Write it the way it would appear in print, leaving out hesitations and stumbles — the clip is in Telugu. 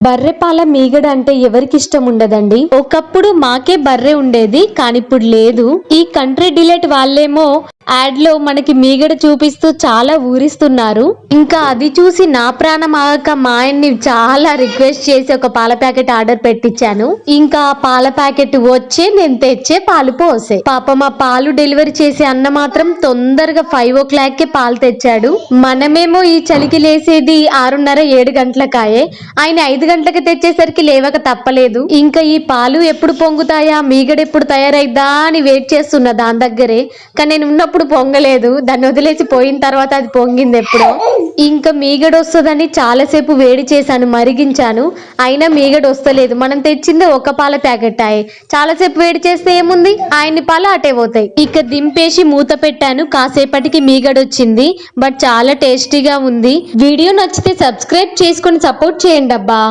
బర్రె పాల మీగడ అంటే ఎవరికి ఇష్టం ఉండదండి. ఒకప్పుడు మాకే బర్రె ఉండేది, కానీ ఇప్పుడు లేదు. ఈ కంట్రీ డిలైట్ వాళ్ళేమో యాడ్ లో మనకి మీగడ చూపిస్తూ చాలా ఊరిస్తున్నారు. ఇంకా అది చూసి నా ప్రాణం ఆగక మా ఆయన్ని చాలా రిక్వెస్ట్ చేసి ఒక పాల ప్యాకెట్ ఆర్డర్ పెట్టించాను. ఇంకా పాల ప్యాకెట్ వచ్చే నేను తెచ్చే పాలు పోసే. పాప మా పాలు డెలివరీ చేసే అన్న మాత్రం తొందరగా 5 o'clock పాలు తెచ్చాడు. మనమేమో ఈ చలికి లేసేది 6:30-7 గంటలకాయే. ఆయన 5 గంటలకు తెచ్చేసరికి లేవక తప్పలేదు. ఇంకా ఈ పాలు ఎప్పుడు పొంగుతాయా, మీగడ ఎప్పుడు తయారైద్దా అని వెయిట్ చేస్తున్నా దాని దగ్గరే. కానీ నేను ఉన్నప్పుడు పొంగలేదు, దాన్ని వదిలేసి పోయిన తర్వాత అది పొంగింది ఎప్పుడో. ఇంకా మీగడ వస్తుందని చాలాసేపు వేడి చేశాను, మరిగించాను, అయినా మీగడ వస్తలేదు. మనం తెచ్చింది ఒక పాల ప్యాకెట్ అయ్యి చాలాసేపు వేడి చేస్తే ఏముంది, ఆయన్ని పాలు అటే పోతాయి. ఇక దింపేసి మూత పెట్టాను, కాసేపటికి మీగడ వచ్చింది. బట్ చాలా టేస్టీగా ఉంది. వీడియో నచ్చితే సబ్స్క్రైబ్ చేసుకొని సపోర్ట్ చేయండి అబ్బా.